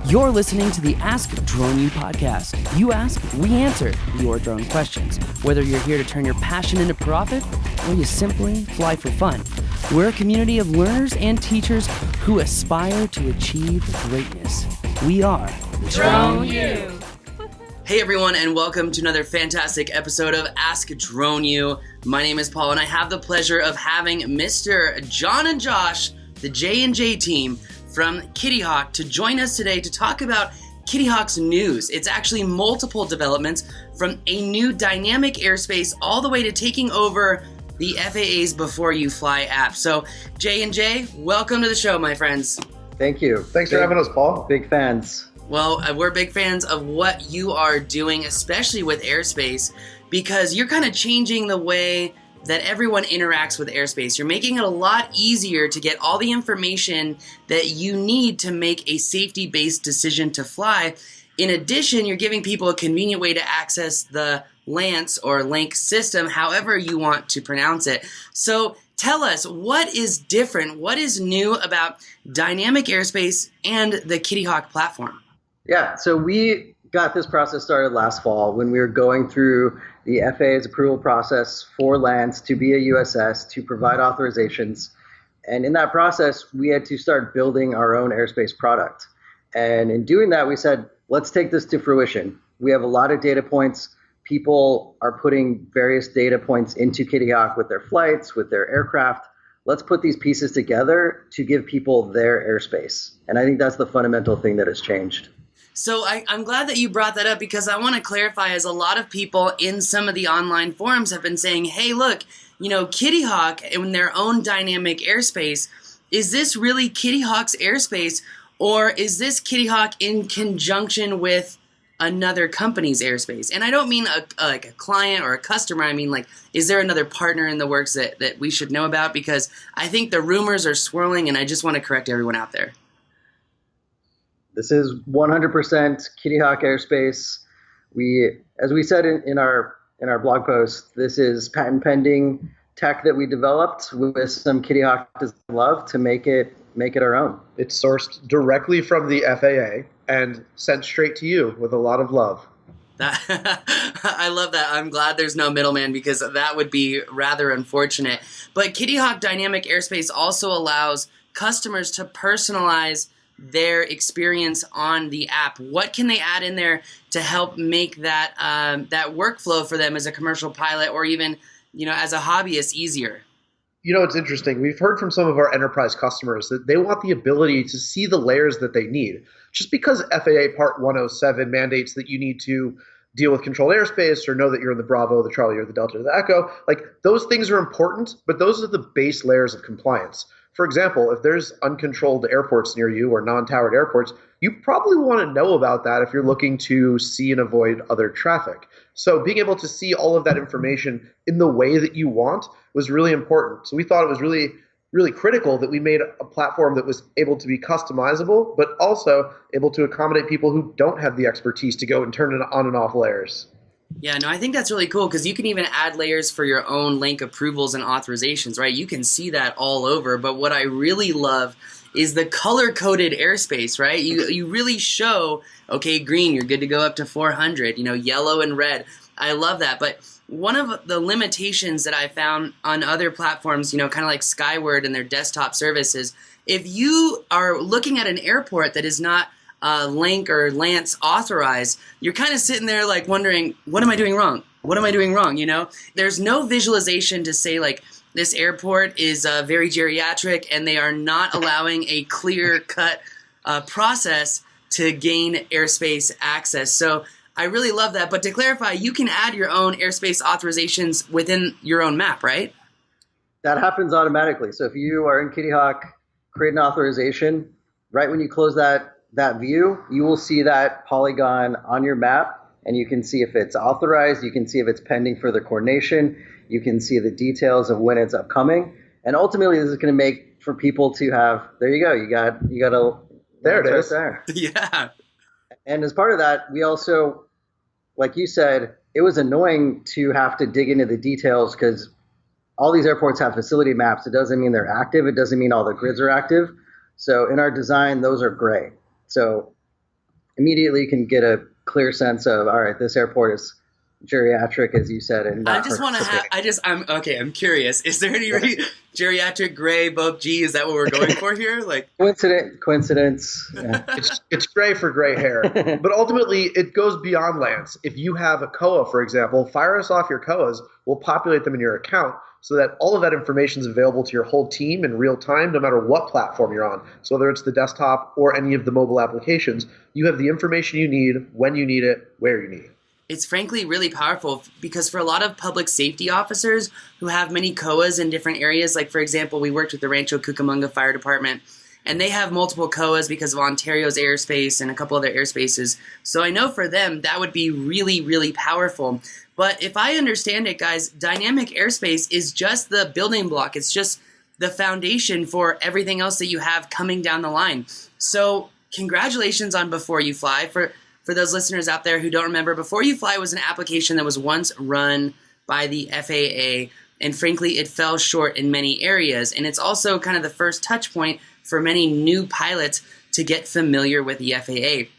You're listening to the Ask Drone U podcast. You ask, we answer your drone questions. Whether you're here to turn your passion into profit or you simply fly for fun, we're a community of learners and teachers who aspire to achieve greatness. We are Drone U. Hey everyone, and welcome to another fantastic episode of Ask Drone U. My name is Paul, and I have the pleasure of having Mr. John and Josh, the J&J team from KitthyHawk, to join us today to talk about KitthyHawk's news. It's actually multiple developments, from a new dynamic airspace all the way to taking over the FAA's B4UFLY app. So J&J, welcome to the show, my friends. Thank you. Thanks for having us, Paul. Big fans. Well, we're big fans of what you are doing, especially with airspace, because you're kind of changing the way that everyone interacts with airspace. You're making it a lot easier to get all the information that you need to make a safety-based decision to fly. In addition, you're giving people a convenient way to access the LAANC or LAANC system, however you want to pronounce it. So tell us, what is different, what is new about dynamic airspace and the KitthyHawk platform? Yeah, so we got this process started last fall when we were going through the FAA's approval process for LAANC to be a USS to provide authorizations. And in that process, we had to start building our own airspace product. And in doing that, we said, let's take this to fruition. We have a lot of data points. People are putting various data points into KitthyHawk with their flights, with their aircraft. Let's put these pieces together to give people their airspace. And I think that's the fundamental thing that has changed. So I'm glad that you brought that up, because I want to clarify, as a lot of people in some of the online forums have been saying, hey, look, you know, KitthyHawk in their own dynamic airspace, is this really KitthyHawk's airspace, or is this KitthyHawk in conjunction with another company's airspace? And I don't mean like a client or a customer. I mean, like, is there another partner in the works that we should know about? Because I think the rumors are swirling, and I just want to correct everyone out there. This is 100% KitthyHawk airspace. As we said in our blog post, this is patent pending tech that we developed with some KitthyHawk love to make it our own. It's sourced directly from the FAA and sent straight to you with a lot of love. I love that. I'm glad there's no middleman, because that would be rather unfortunate. But KitthyHawk Dynamic Airspace also allows customers to personalize their experience on the app. What can they add in there to help make that that workflow for them as a commercial pilot, or even, you know, as a hobbyist, easier? You know, it's interesting. We've heard from some of our enterprise customers that they want the ability to see the layers that they need. Just because FAA Part 107 mandates that you need to deal with controlled airspace or know that you're in the Bravo, the Charlie, or the Delta, or the Echo, like, those things are important, but those are the base layers of compliance. For example, if there's uncontrolled airports near you or non-towered airports, you probably want to know about that if you're looking to see and avoid other traffic. So being able to see all of that information in the way that you want was really important. So we thought it was really, really critical that we made a platform that was able to be customizable, but also able to accommodate people who don't have the expertise to go and turn it on and off layers. Yeah, no, I think that's really cool, because you can even add layers for your own LAANC approvals and authorizations, right? You can see that all over. But what I really love is the color-coded airspace, right? You really show, okay, green, you're good to go up to 400, you know, yellow and red. I love that. But one of the limitations that I found on other platforms, you know, kind of like Skyward and their desktop services, if you are looking at an airport that is not LAANC or LAANC authorized, you're kind of sitting there like wondering, what am I doing wrong? What am I doing wrong? You know, there's no visualization to say, like, this airport is very geriatric and they are not allowing a clear-cut process to gain airspace access. So I really love that. But to clarify, you can add your own airspace authorizations within your own map, right? That happens automatically. So if you are in KitthyHawk, create an authorization, right when you close that view, you will see that polygon on your map, and you can see if it's authorized, you can see if it's pending further coordination, you can see the details of when it's upcoming, and ultimately this is going to make for people to have, there you go, you got a, there it is. Right there. Yeah. And as part of that, we also, like you said, it was annoying to have to dig into the details, because all these airports have facility maps. It doesn't mean they're active. It doesn't mean all the grids are active. So in our design, those are gray. So immediately you can get a clear sense of, all right, this airport is geriatric, as you said, and I not just for want to have. I'm okay. I'm curious. Is there any geriatric gray above G? Is that what we're going for here? Like coincidence. Yeah. It's gray for gray hair, but ultimately it goes beyond LAANC. If you have a COA, for example, fire us off your COAs. We'll populate them in your account so that all of that information is available to your whole team in real time, no matter what platform you're on. So whether it's the desktop or any of the mobile applications, you have the information you need, when you need it, where you need it. It's frankly really powerful because for a lot of public safety officers who have many COAs in different areas, like for example, we worked with the Rancho Cucamonga Fire Department, and they have multiple COAs because of Ontario's airspace and a couple other airspaces. So I know for them that would be really, really powerful. But if I understand it, guys, dynamic airspace is just the building block. It's just the foundation for everything else that you have coming down the line. So congratulations on B4UFLY. For those listeners out there who don't remember, B4UFLY was an application that was once run by the FAA, and frankly, it fell short in many areas. And it's also kind of the first touch point for many new pilots to get familiar with the FAA.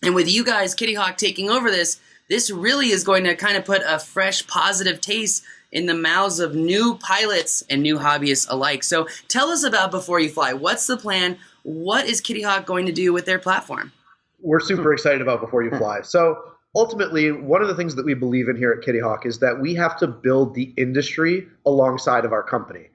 And with you guys, KitthyHawk, taking over this really is going to kind of put a fresh, positive taste in the mouths of new pilots and new hobbyists alike. So tell us about B4UFLY. What's the plan? What is KitthyHawk going to do with their platform? We're super excited about B4UFLY. So ultimately, one of the things that we believe in here at KitthyHawk is that we have to build the industry alongside of our company.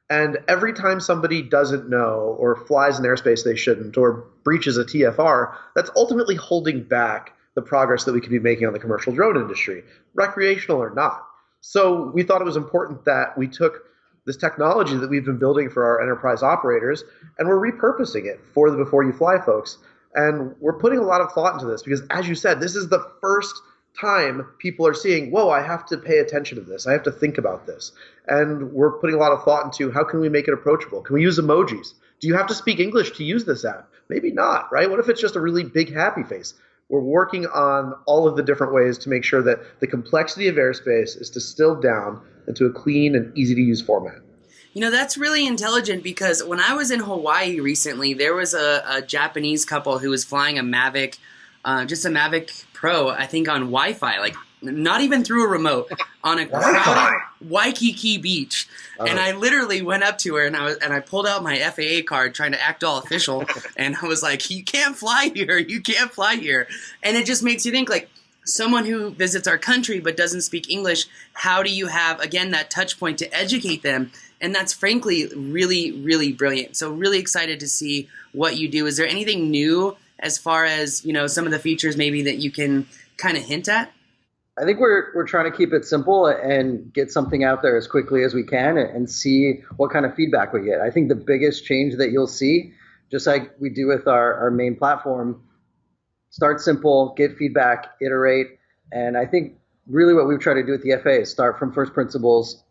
And every time somebody doesn't know or flies an airspace they shouldn't or breaches a TFR, that's ultimately holding back the progress that we could be making on the commercial drone industry, recreational or not. So we thought it was important that we took this technology that we've been building for our enterprise operators and we're repurposing it for the B4UFLY folks. And we're putting a lot of thought into this because, as you said, this is the first time people are seeing, whoa, I have to pay attention to this. I have to think about this. And we're putting a lot of thought into how can we make it approachable? Can we use emojis? Do you have to speak English to use this app? Maybe not, right? What if it's just a really big happy face? We're working on all of the different ways to make sure that the complexity of airspace is distilled down into a clean and easy to use format. You know, that's really intelligent because when I was in Hawaii recently, there was a Japanese couple who was flying a Mavic, just a Mavic Pro, I think on Wi-Fi, like not even through a remote, on a crowded Waikiki beach. And I literally went up to her and I pulled out my FAA card trying to act all official. And I was like, you can't fly here. You can't fly here. And it just makes you think, like, someone who visits our country but doesn't speak English, how do you have, again, that touch point to educate them? And that's frankly really, really brilliant. So really excited to see what you do. Is there anything new as far as, you know, some of the features maybe that you can kind of hint at? I think we're trying to keep it simple and get something out there as quickly as we can and see what kind of feedback we get. I think the biggest change that you'll see, just like we do with our main platform, start simple, get feedback, iterate. And I think really what we've tried to do with the FAA is start from first principles.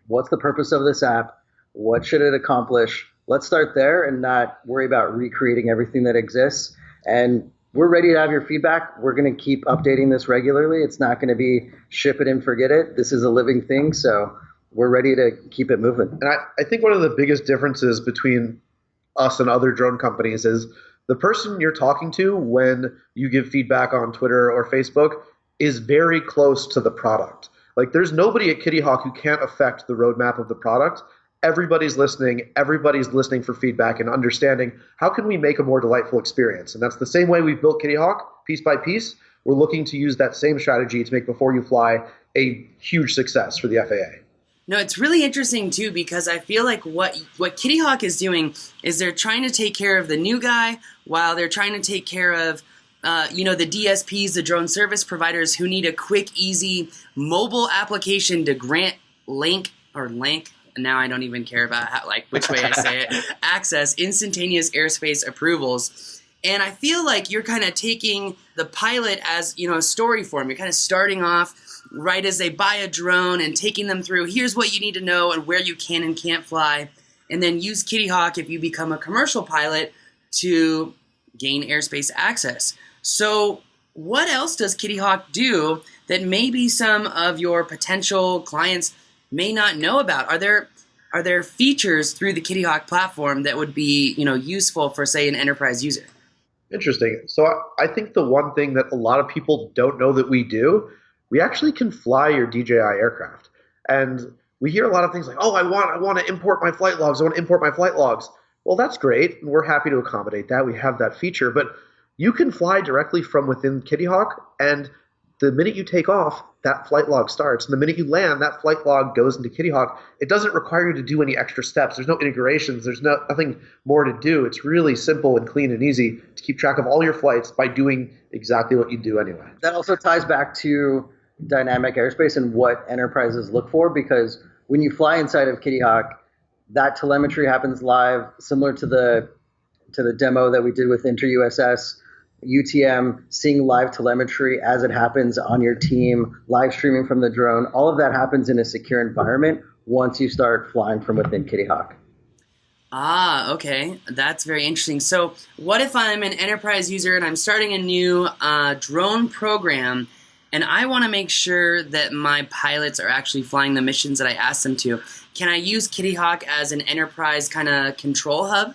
What's the purpose of this app? What should it accomplish? Let's start there and not worry about recreating everything that exists. And we're ready to have your feedback. We're going to keep updating this regularly. It's not going to be ship it and forget it. This is a living thing, so we're ready to keep it moving. And I think one of the biggest differences between us and other drone companies is the person you're talking to when you give feedback on Twitter or Facebook is very close to the product. Like, there's nobody at KitthyHawk who can't affect the roadmap of the product. Everybody's listening for feedback and understanding how can we make a more delightful experience. And that's the same way we've built KitthyHawk piece by piece. We're looking to use that same strategy to make B4UFLY a huge success for the FAA. No, it's really interesting too because I feel like what KitthyHawk is doing is they're trying to take care of the new guy while they're trying to take care of the DSPs, the drone service providers who need a quick, easy mobile application to grant LAANC. Now I don't even care about which way I say it. Access instantaneous airspace approvals. And I feel like you're kind of taking the pilot as, a story form. You're kind of starting off right as they buy a drone and taking them through, here's what you need to know and where you can and can't fly. And then use KitthyHawk if you become a commercial pilot to gain airspace access. So what else does KitthyHawk do that maybe some of your potential clients may not know about? Are there features through the KitthyHawk platform that would be, useful for, say, an enterprise user? Interesting. So I think the one thing that a lot of people don't know that we do, we actually can fly your DJI aircraft. And we hear a lot of things like, "Oh, I want to import my flight logs. I want to import my flight logs." Well, that's great, and we're happy to accommodate that. We have that feature, but you can fly directly from within KitthyHawk, and the minute you take off, that flight log starts. And the minute you land, that flight log goes into KitthyHawk. It doesn't require you to do any extra steps. There's no integrations. There's nothing more to do. It's really simple and clean and easy to keep track of all your flights by doing exactly what you do anyway. That also ties back to dynamic airspace and what enterprises look for, because when you fly inside of KitthyHawk, that telemetry happens live, similar to the demo that we did with InterUSS. UTM, seeing live telemetry as it happens on your team, live streaming from the drone. All of that happens in a secure environment once you start flying from within KitthyHawk. Ah, okay. That's very interesting. So what if I'm an enterprise user and I'm starting a new drone program, and I want to make sure that my pilots are actually flying the missions that I asked them to? Can I use KitthyHawk as an enterprise kind of control hub?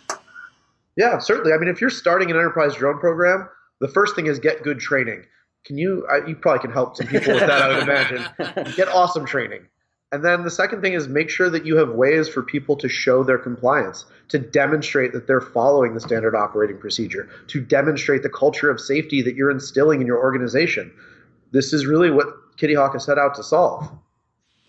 Yeah, certainly. I mean, if you're starting an enterprise drone program, the first thing is get good training. You probably can help some people with that, I would imagine. Get awesome training. And then the second thing is make sure that you have ways for people to show their compliance, to demonstrate that they're following the standard operating procedure, to demonstrate the culture of safety that you're instilling in your organization. This is really what KitthyHawk has set out to solve.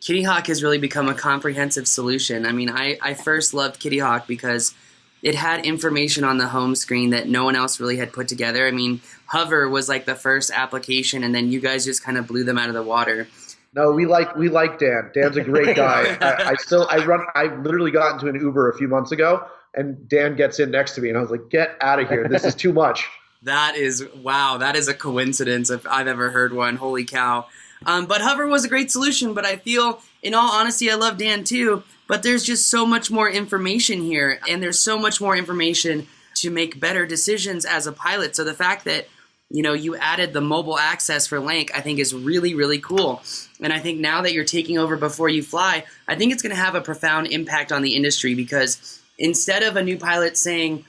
KitthyHawk has really become a comprehensive solution. I mean, I first loved KitthyHawk because it had information on the home screen that no one else really had put together. I mean, Hover was like the first application, and then you guys just kind of blew them out of the water. No, we like Dan. Dan's a great guy. I literally got into an Uber a few months ago, and Dan gets in next to me, and I was like, "Get out of here! This is too much." That is a coincidence if I've ever heard one. Holy cow! But Hover was a great solution. But I feel, in all honesty, I love Dan too. But there's just so much more information here, and there's so much more information to make better decisions as a pilot. So the fact that you added the mobile access for LAANC, I think is really, really cool. And I think now that you're taking over B4UFLY, I think it's going to have a profound impact on the industry, because instead of a new pilot saying,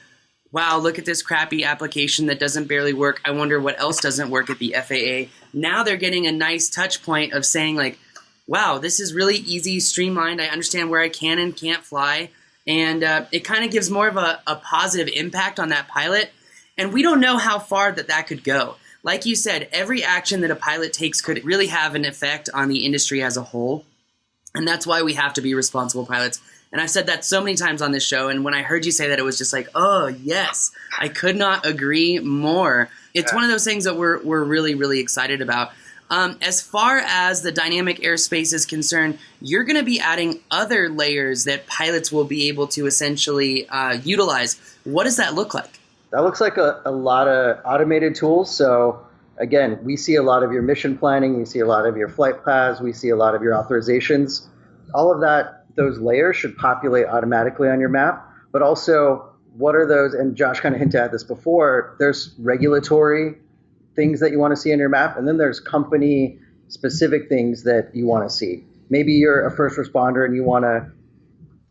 "Wow, look at this crappy application that doesn't barely work. I wonder what else doesn't work at the FAA." Now they're getting a nice touch point of saying like, "Wow, this is really easy, streamlined. I understand where I can and can't fly." And it kind of gives more of a positive impact on that pilot. And we don't know how far that could go. Like you said, every action that a pilot takes could really have an effect on the industry as a whole. And that's why we have to be responsible pilots. And I've said that so many times on this show. And when I heard you say that, it was just like, oh, yes, I could not agree more. It's one of those things that we're really, really excited about. As far as the dynamic airspace is concerned, you're going to be adding other layers that pilots will be able to essentially utilize. What does that look like? That looks like a lot of automated tools. So again, we see a lot of your mission planning, we see a lot of your flight paths, we see a lot of your authorizations. All of that, those layers should populate automatically on your map. But also, what are those, and Josh kind of hinted at this before, there's regulatory things that you want to see on your map, and then there's company specific things that you want to see. Maybe you're a first responder and you want to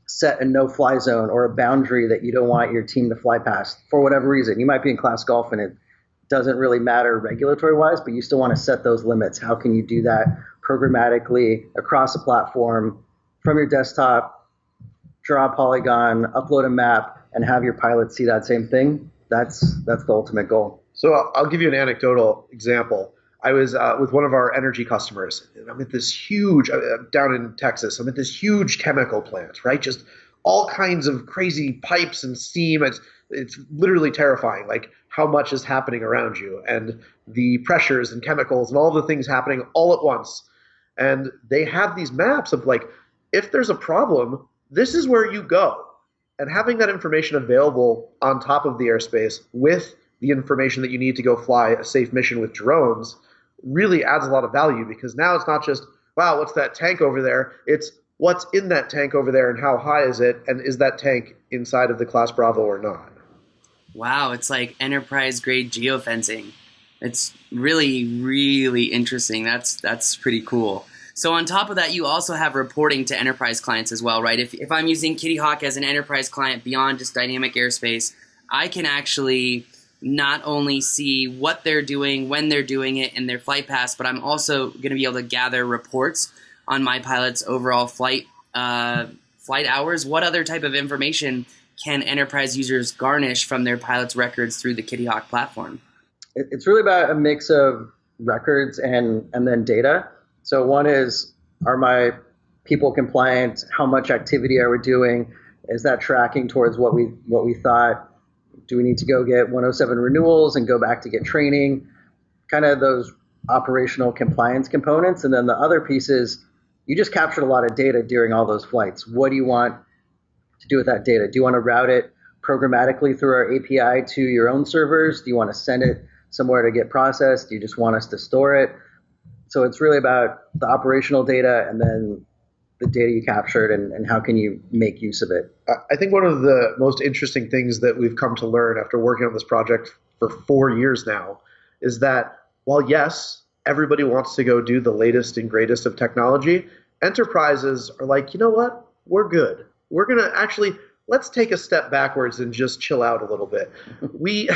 set a no-fly zone or a boundary that you don't want your team to fly past for whatever reason. You might be in class golf and it doesn't really matter regulatory-wise, but you still want to set those limits. How can you do that programmatically across a platform from your desktop, draw a polygon, upload a map, and have your pilots see that same thing? That's the ultimate goal. So I'll give you an anecdotal example. I was with one of our energy customers, and I'm at this huge, down in Texas, I'm at this huge chemical plant, right? Just all kinds of crazy pipes and steam. It's literally terrifying, like how much is happening around you, and the pressures and chemicals and all the things happening all at once. And they have these maps of like, if there's a problem, this is where you go. And having that information available on top of the airspace with the information that you need to go fly a safe mission with drones really adds a lot of value, because now it's not just, wow, what's that tank over there? It's what's in that tank over there and how high is it, and is that tank inside of the class Bravo or not? Wow, it's like enterprise-grade geofencing. It's really, really interesting. That's pretty cool. So on top of that, you also have reporting to enterprise clients as well, right? If I'm using KitthyHawk as an enterprise client beyond just dynamic airspace, I can actually not only see what they're doing, when they're doing it in their flight paths, but I'm also going to be able to gather reports on my pilot's overall flight hours. What other type of information can enterprise users garnish from their pilot's records through the Kittyhawk platform? It's really about a mix of records and then data. So one is, are my people compliant? How much activity are we doing? Is that tracking towards what we thought? Do we need to go get 107 renewals and go back to get training? Kind of those operational compliance components. And then the other piece is, you just captured a lot of data during all those flights. What do you want to do with that data? Do you want to route it programmatically through our API to your own servers? Do you want to send it somewhere to get processed? Do you just want us to store it? So it's really about the operational data and then the data you captured and how can you make use of it. I think one of the most interesting things that we've come to learn after working on this project for 4 years now is that while yes, everybody wants to go do the latest and greatest of technology, enterprises are like, you know what? We're good. We're going to actually, let's take a step backwards and just chill out a little bit. We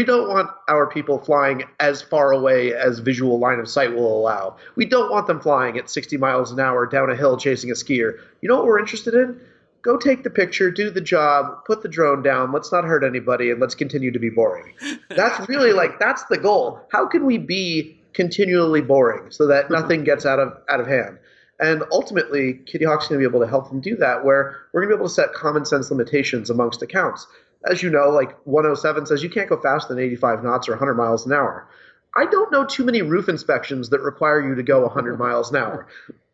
don't want our people flying as far away as visual line of sight will allow. We don't want them flying at 60 miles an hour down a hill chasing a skier. You know what we're interested in? Go take the picture, do the job, put the drone down, let's not hurt anybody, and let's continue to be boring. That's really that's the goal. How can we be continually boring so that nothing gets out of hand? And ultimately, Kittyhawk's going to be able to help them do that, where we're going to be able to set common sense limitations amongst accounts. As you know, 107 says you can't go faster than 85 knots or 100 miles an hour. I don't know too many roof inspections that require you to go 100 miles an hour.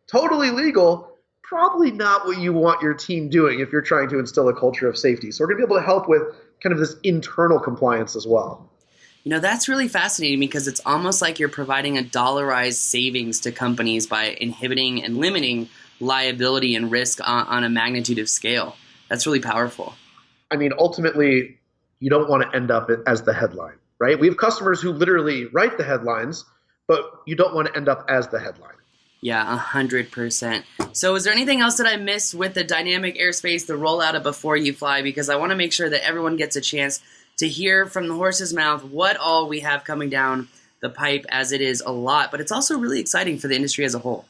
Totally legal, probably not what you want your team doing if you're trying to instill a culture of safety. So we're going to be able to help with kind of this internal compliance as well. That's really fascinating because it's almost like you're providing a dollarized savings to companies by inhibiting and limiting liability and risk on a magnitude of scale. That's really powerful. I mean, ultimately, you don't want to end up as the headline, right? We have customers who literally write the headlines, but you don't want to end up as the headline. Yeah, 100%. So is there anything else that I missed with the dynamic airspace, the rollout of B4UFLY? Because I want to make sure that everyone gets a chance to hear from the horse's mouth what all we have coming down the pipe, as it is a lot, but it's also really exciting for the industry as a whole.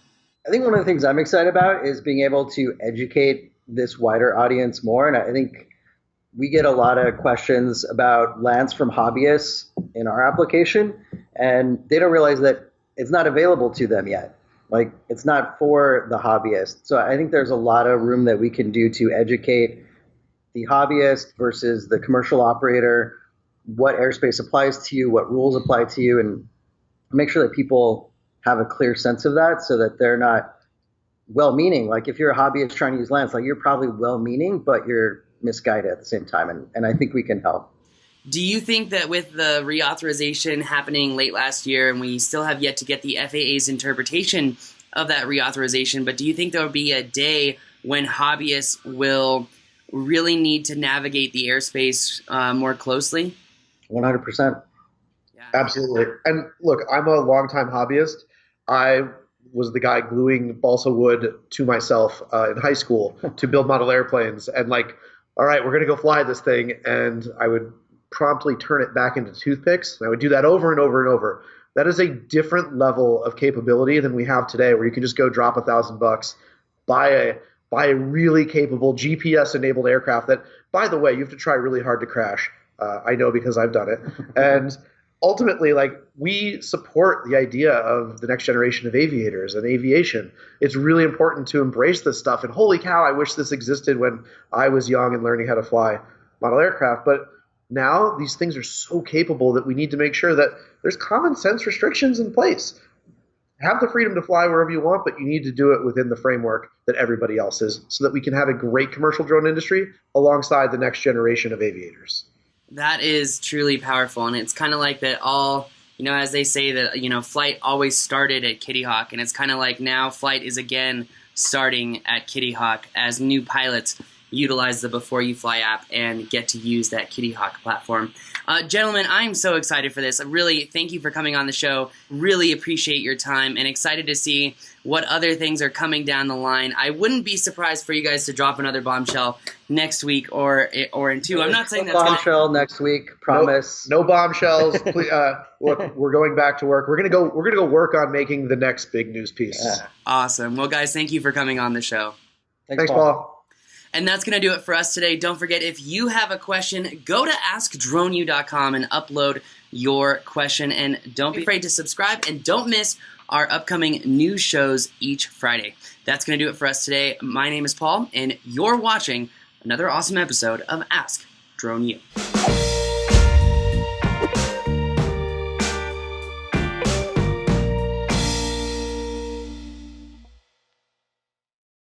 I think one of the things I'm excited about is being able to educate this wider audience more. And I think we get a lot of questions about LAANC from hobbyists in our application, and they don't realize that it's not available to them yet. It's not for the hobbyist. So I think there's a lot of room that we can do to educate the hobbyist versus the commercial operator, what airspace applies to you, what rules apply to you, and make sure that people have a clear sense of that so that they're not well-meaning. If you're a hobbyist trying to use LAANC, you're probably well-meaning, but you're misguided at the same time, and I think we can help. Do you think that with the reauthorization happening late last year, and we still have yet to get the FAA's interpretation of that reauthorization, but do you think there will be a day when hobbyists will really need to navigate the airspace more closely? 100%. Yeah. Absolutely. And look, I'm a longtime hobbyist. I was the guy gluing balsa wood to myself in high school to build model airplanes. And all right, we're going to go fly this thing. And I would promptly turn it back into toothpicks. And I would do that over and over and over. That is a different level of capability than we have today, where you can just go drop $1,000, buy a really capable GPS-enabled aircraft that, by the way, you have to try really hard to crash. I know because I've done it. And ultimately, we support the idea of the next generation of aviators and aviation. It's really important to embrace this stuff. And holy cow, I wish this existed when I was young and learning how to fly model aircraft. But now these things are so capable that we need to make sure that there's common sense restrictions in place. Have the freedom to fly wherever you want, but you need to do it within the framework that everybody else is, so that we can have a great commercial drone industry alongside the next generation of aviators. That is truly powerful, and it's kind of like that all, as they say that, flight always started at Kittyhawk, and it's kind of like now flight is again starting at Kittyhawk as new pilots utilize the B4UFLY app and get to use that Kittyhawk platform. Gentlemen, I'm so excited for this. I really thank you for coming on the show. Really appreciate your time and excited to see what other things are coming down the line. I wouldn't be surprised for you guys to drop another bombshell next week or in two. I'm not saying that's bombshell next week. Promise. No bombshells. Please, look, we're going back to work. We're gonna go work on making the next big news piece. Yeah. Awesome. Well, guys, thank you for coming on the show. Thanks, Paul. And that's going to do it for us today. Don't forget, if you have a question, go to AskDroneU.com and upload your question. And don't be afraid to subscribe and don't miss our upcoming news shows each Friday. That's going to do it for us today. My name is Paul, and you're watching another awesome episode of Ask Drone U.